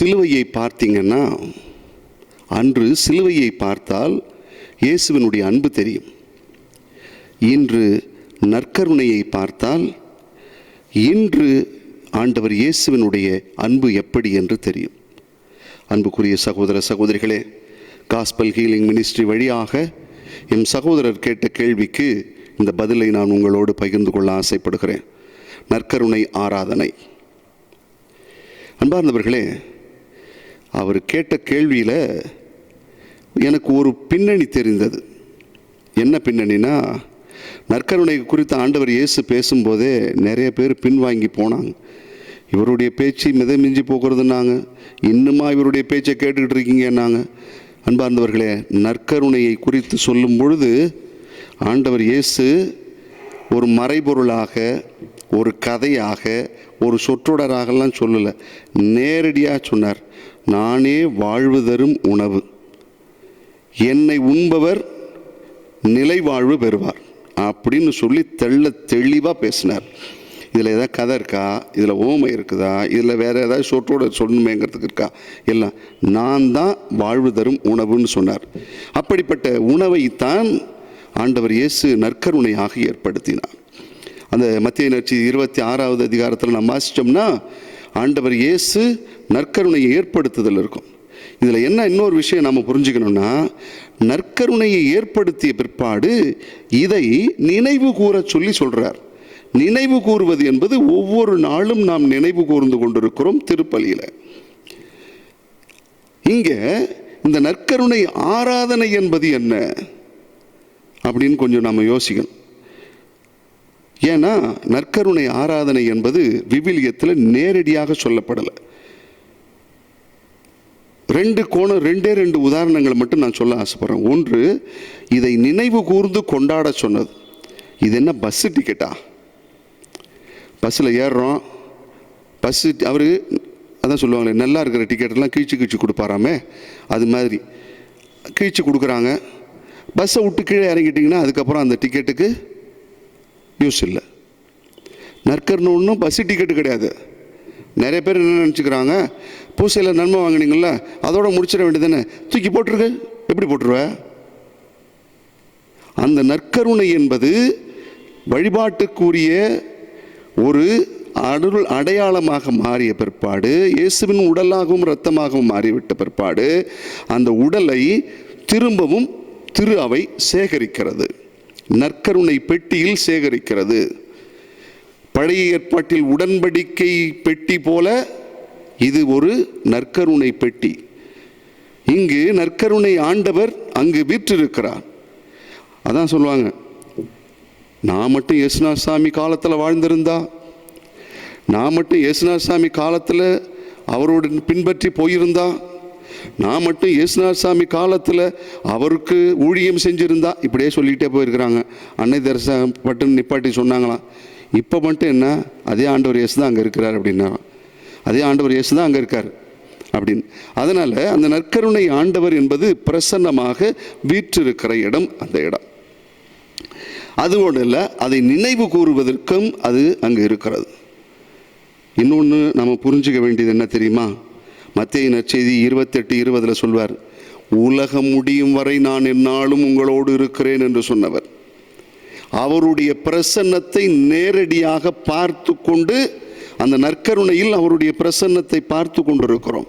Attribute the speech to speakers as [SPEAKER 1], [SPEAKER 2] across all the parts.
[SPEAKER 1] சிலுவையை பார்த்தீங்கன்னா, அன்று சிலுவையை பார்த்தால் இயேசுவினுடைய அன்பு தெரியும். இன்று நற்கருணையை பார்த்தால் இன்று ஆண்டவர் இயேசுவினுடைய அன்பு எப்படி என்று தெரியும். அன்புக்குரிய சகோதர சகோதரிகளே, காஸ்பல் ஹீலிங் மினிஸ்ட்ரி வழியாக என் சகோதரர் கேட்ட கேள்விக்கு இந்த பதிலை நான் உங்களோடு பகிர்ந்து கொள்ள ஆசைப்படுகிறேன். நற்கருணை ஆராதனை. அன்பார்ந்தவர்களே, அவர் கேட்ட கேள்வியில் எனக்கு ஒரு பின்னணி தெரிந்தது. என்ன பின்னணினா, நற்கருணை குறித்த ஆண்டவர் இயேசு பேசும்போதே நிறைய பேர் பின்வாங்கி போனாங்க. இவருடைய பேச்சு மிதமிஞ்சி போகிறதுனாங்க, இன்னுமா இவருடைய பேச்சை கேட்டுக்கிட்டு இருக்கீங்கன்னாங்க. அன்பார்ந்தவர்களே, நற்கருணையை குறித்து சொல்லும் பொழுது ஆண்டவர் இயேசு ஒரு மறைபொருளாக, ஒரு கதையாக, ஒரு சொற்றொடராகலாம் சொல்லலை. நேரடியாக சொன்னார், நானே வாழ்வு தரும் உணவு, என்னை உண்பவர் நிலை வாழ்வு பெறுவார் அப்படின்னு சொல்லி தெளிவாக பேசினார். இதில் ஏதாவது கதை இருக்கா, இதில் ஓமை இருக்குதா, இதில் வேறு ஏதாவது சொற்றோட சொல்லணுமேங்கிறதுக்கு இருக்கா? எல்லாம் நான் தான் வாழ்வு தரும் உணவுன்னு சொன்னார். அப்படிப்பட்ட உணவைத்தான் ஆண்டவர் இயேசு நற்கருணையாக ஏற்படுத்தினார். அந்த மத்தேயு நற்செய்தி 26வது அதிகாரத்தில் நம்ம வாசித்தோம்னா ஆண்டவர் இயேசு நற்கருணையை ஏற்படுத்துதல் இருக்கும். இதில் என்ன இன்னொரு விஷயம் நம்ம புரிஞ்சுக்கணும்னா, நற்கருணையை ஏற்படுத்திய பிற்பாடு இதை நினைவு கூற சொல்லி சொல்கிறார். நினைவு கூறுவது என்பது ஒவ்வொரு நாளும் நாம் நினைவு கூர்ந்து கொண்டிருக்கிறோம் திருப்பலியில். இங்கே இந்த நற்கருணை ஆராதனை என்பது என்ன அப்படின்னு கொஞ்சம் நம்ம யோசிக்கணும். ஏன்னா நற்கருணை ஆராதனை என்பது விவிலியத்தில் நேரடியாக சொல்லப்படலை. ரெண்டு உதாரணங்களை மட்டும் நான் சொல்ல ஆசைப்படுறேன். ஒன்று, இதை நினைவு கூர்ந்து கொண்டாட சொன்னது. இது என்ன பஸ்ஸு டிக்கெட்டா? பஸ்ஸில் ஏறுறோம், பஸ்ஸு அவர் அதான் சொல்லுவாங்களே, நல்லா இருக்கிற டிக்கெட்டெல்லாம் கிழிச்சு கொடுப்பாராமே, அது மாதிரி கிழிச்சு கொடுக்குறாங்க. பஸ்ஸை விட்டு கீழே இறங்கிட்டிங்கன்னா அதுக்கப்புறம் அந்த டிக்கெட்டுக்கு யூஸ் இல்லை. நற்கருணை ஒன்றும் பஸ்ஸு டிக்கெட்டு கிடையாது. நிறைய பேர் என்ன நினச்சிக்கிறாங்க, பூசையில் நன்மை வாங்கினீங்கள அதோட முடிச்சிட வேண்டியதானே, தூக்கி போட்டுருக்க. எப்படி போட்டுருவ? அந்த நற்கருணை என்பது வழிபாட்டுக்குரிய ஒரு அடையாளமாக மாறிய பிற்பாடு, இயேசுவின் உடலாகவும் இரத்தமாகவும் மாறிவிட்ட பிற்பாடு, அந்த உடலை திரும்பவும் திரு அவை சேகரிக்கிறது, நற்கருணை பெட்டியில் சேகரிக்கிறது. பழைய ஏற்பாட்டில் உடன்படிக்கை பெட்டி போல இது ஒரு நற்கருணை பெட்டி. இங்கு நற்கருணை ஆண்டவர் அங்கு வீற்றிருக்கிறார். அதான் சொல்லுவாங்க, நான் மட்டும் இயேசுநாத சாமி காலத்தில் வாழ்ந்திருந்தா, நான் மட்டும் இயேசுநாத சாமி காலத்தில் அவரோடு பின்பற்றி போயிருந்தா, நான் மட்டும் இயேசுநாத சாமி காலத்தில் அவருக்கு ஊழியம் செஞ்சுருந்தா, இப்படியே சொல்லிக்கிட்டே போயிருக்கிறாங்க. அன்னை தெரசா மட்டும் நிப்பாட்டி சொன்னாங்களாம், இப்போ மட்டும் என்ன, அதே ஆண்டவர் இயேசு தான் அங்கே இருக்கிறார் அப்படின்னா, அதே ஆண்டவர் இயேசு தான் அங்கே இருக்கார் அப்படின்னு. அதனால் அந்த நற்கருணை ஆண்டவர் என்பது பிரசன்னமாக வீற்றிருக்கிற இடம், அந்த இடம். அதுவோடு இல்லை, அதை நினைவு கூறுவதற்கும் அது அங்கே இருக்கிறது. இன்னொன்று நம்ம புரிஞ்சுக்க வேண்டியது என்ன தெரியுமா? மத்தேயு நற்செய்தி 28:20 சொல்வார், உலகம் முடியும் வரை நான் எந்நாளும் உங்களோடு இருக்கிறேன் என்று சொன்னவர். அவருடைய பிரசன்னத்தை நேரடியாக பார்த்து கொண்டு, அந்த நற்கருணையில் அவருடைய பிரசன்னத்தை பார்த்து கொண்டிருக்கிறோம்.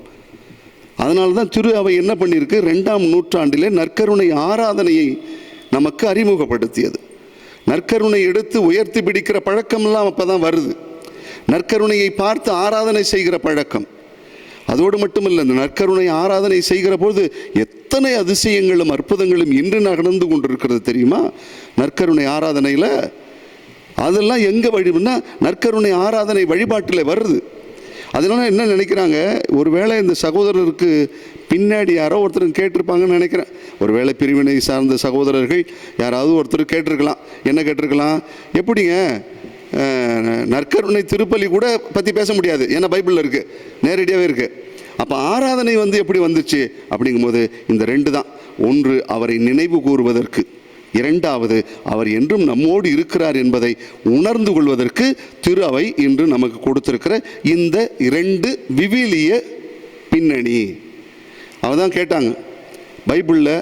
[SPEAKER 1] அதனால தான் திரு அவை என்ன பண்ணியிருக்கு, 2ஆம் நூற்றாண்டிலே நற்கருணை ஆராதனையை நமக்கு அறிமுகப்படுத்தியது. நற்கருணை எடுத்து உயர்த்தி பிடிக்கிற பழக்கமெல்லாம் அப்போ தான் வருது. நற்கருணையை பார்த்து ஆராதனை செய்கிற பழக்கம். அதோடு மட்டுமல்ல, இந்த நற்கருணை ஆராதனை செய்கிற போது எத்தனை அதிசயங்களும் அற்புதங்களும் இன்று நடந்து கொண்டிருக்கிறது தெரியுமா? நற்கருணை ஆராதனையில் அதெல்லாம் எங்கே வழிபுனா நற்கருணை ஆராதனை வழிபாட்டில் வருது. அதனால என்ன நினைக்கிறாங்க, ஒருவேளை இந்த சகோதரருக்கு பின்னாடி யாரோ ஒருத்தர் கேட்டிருப்பாங்கன்னு நினைக்கிறேன். ஒருவேளை பிரிவினை சார்ந்த சகோதரர்கள் யாராவது ஒருத்தர் கேட்டிருக்கலாம். என்ன கேட்டிருக்கலாம், எப்படிங்க நற்கருணை திருப்பலி கூட பற்றி பேச முடியாது, ஏன்னா பைபிளில் இருக்குது, நேரடியாகவே இருக்குது. அப்போ ஆராதனை எப்படி வந்துச்சு அப்படிங்கும்போது இந்த 2 தான். ஒன்று, அவரை நினைவு கூறுவதற்கு. இரண்டாவது, அவர் என்றும் நம்மோடு இருக்கிறார் என்பதை உணர்ந்து கொள்வதற்கு திரு அவை இன்று நமக்கு கொடுத்திருக்கிற இந்த 2 விவிலிய பின்னணி. அவதான் கேட்டாங்க, பைபிளில்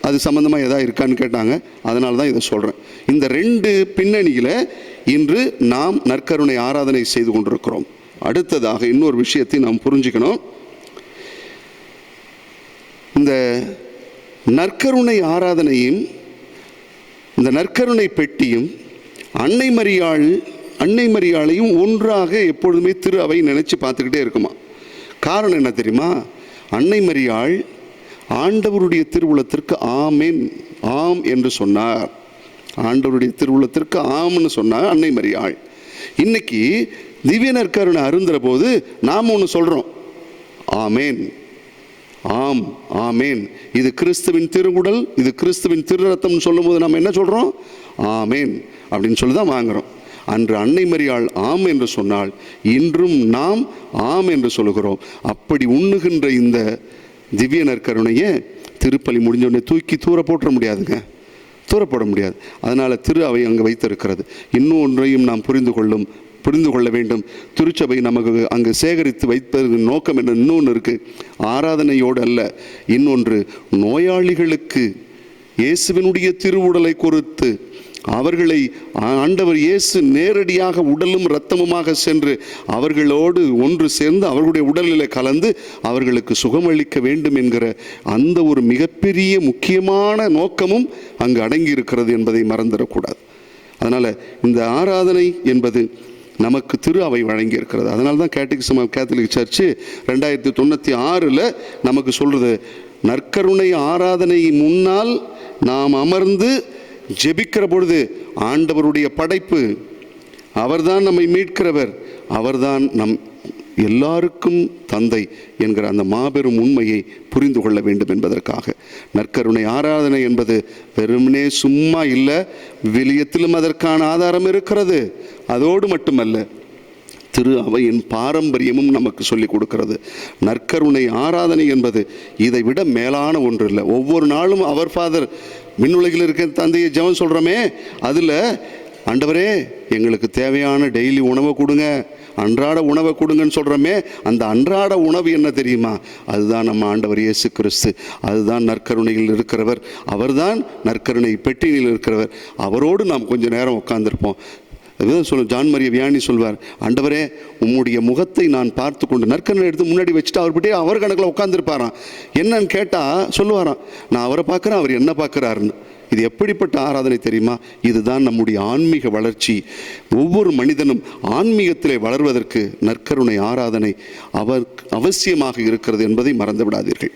[SPEAKER 1] அது சம்மந்தமாக எதாவது இருக்கான்னு கேட்டாங்க. அதனால தான் இதை சொல்கிறேன். இந்த 2 பின்னணியில் இன்று நாம் நற்கருணை ஆராதனை செய்து கொண்டிருக்கிறோம். அடுத்ததாக இன்னொரு விஷயத்தை நாம் புரிஞ்சுக்கணும். இந்த நற்கருணை ஆராதனையும் இந்த நற்கருணை பெட்டியும் அன்னை மரியாளையும் ஒன்றாக எப்பொழுதுமே திரு அவை நினச்சி பார்த்துக்கிட்டே இருக்குமா. காரணம் என்ன தெரியுமா? அன்னை மரியாள் ஆண்டவருடைய திருவுளத்திற்கு ஆமென், ஆம் என்று சொன்னார். ஆண்டவருடைய திருவுளத்திற்கு ஆம்னு சொன்னார் அன்னை மரியாள். இன்னைக்கு திவ்ய நற்கருணை அருந்துற போது நாம் ஒன்று சொல்கிறோம், ஆமேன், ஆம், ஆமேன், இது கிறிஸ்துவின் திருவுடல், இது கிறிஸ்துவின் திரு ரத்தம்னு சொல்லும் போது நாம் என்ன சொல்கிறோம்? ஆமேன் அப்படின்னு சொல்லி தான் வாங்குகிறோம். அன்று அன்னை மரியாள் ஆம் என்று சொன்னால் இன்றும் நாம் ஆம் என்று சொல்கிறோம். அப்படி உண்ணுகின்ற இந்த திவ்ய நற்கருணையை திருப்பலி முடிஞ்சோடனே தூக்கி தூர போட்டுற முடியாதுங்க, தூரப்பட முடியாது. அதனால் திரு அவை அங்கே வைத்திருக்கிறது. இன்னும் ஒன்றையும் நாம் புரிந்து கொள்ள வேண்டும். திருச்சபை நமக்கு அங்கு சேகரித்து வைப்பதற்கு நோக்கம் என்ன? இன்னொன்று இருக்குது, ஆராதனையோடு அல்ல. இன்னொன்று, நோயாளிகளுக்கு இயேசுவினுடைய திருவுடலை கொடுத்து அவர்களை ஆண்டவர் இயேசு நேரடியாக உடலும் இரத்தமுமாக சென்று அவர்களோடு ஒன்று சேர்ந்து அவர்களுடைய உடலில் கலந்து அவர்களுக்கு சுகமளிக்க வேண்டும் என்கிற அந்த ஒரு மிகப்பெரிய முக்கியமான நோக்கமும் அங்கு அடங்கி இருக்கிறது என்பதை மறந்துடக்கூடாது. அதனால் இந்த ஆராதனை என்பது நமக்கு திரு அவை வழங்கி இருக்கிறது. அதனால தான் கேத்தலிக் சர்ச்சு 2096 நமக்கு சொல்கிறது, நற்கருணை ஆராதனை முன்னால் நாம் அமர்ந்து ஜெபிக்கிற பொழுது ஆண்டவருடைய படைப்பு, அவர்தான் நம்மை மீட்கிறவர், அவர்தான் நம் எல்லாருக்கும் தந்தை என்கிற அந்த மாபெரும் உண்மையை புரிந்து கொள்ள வேண்டும் என்பதற்காக நற்கருணை ஆராதனை என்பது வெறுமனே சும்மா இல்லை, விவிலியத்திலும் அதற்கான ஆதாரம் இருக்கிறது. அதோடு மட்டுமல்ல, திரு அவையின் பாரம்பரியமும் நமக்கு சொல்லிக் கொடுக்கிறது. நற்கருணை ஆராதனை என்பது இதை விட மேலான ஒன்று இல்லை. ஒவ்வொரு நாளும் அவர் ஃபாதர் விண்ணுலகில் இருக்கிற தந்தையை ஜெபம் சொல்கிறோமே, அதில் ஆண்டவரே எங்களுக்கு தேவையான டெய்லி உணவை கொடுங்க, அன்றாட உணவை கொடுங்கன்னு சொல்கிறோமே, அந்த அன்றாட உணவு என்ன தெரியுமா? அதுதான் நம்ம ஆண்டவர் இயேசு கிறிஸ்து. அதுதான் நற்கருணையில் இருக்கிறவர், அவர்தான் நற்கருணை பெட்டியில் இருக்கிறவர். அவரோடு நாம் கொஞ்சம் நேரம் உட்கார்ந்துருப்போம். அதுதான் ஜான் மரிய வியானி சொல்வார், ஆண்டவரே உம்முடைய முகத்தை நான் பார்த்து கொண்டு, நற்கருணை எடுத்து முன்னாடி வச்சுட்டு அவர்கிட்டே அவர் கணக்கில் உட்காந்துருப்பாராம். என்னன்னு கேட்டால் சொல்லுவாராம், நான் அவரை பார்க்குறேன், அவர் என்ன பார்க்குறாருன்னு. இது எப்படிப்பட்ட ஆராதனை தெரியுமா? இதுதான் நம்முடைய ஆன்மீக வளர்ச்சி. ஒவ்வொரு மனிதனும் ஆன்மீகத்திலே வளர்வதற்கு நற்கருணை ஆராதனை அவசியமாக இருக்கிறது என்பதை மறந்து விடாதீர்கள்.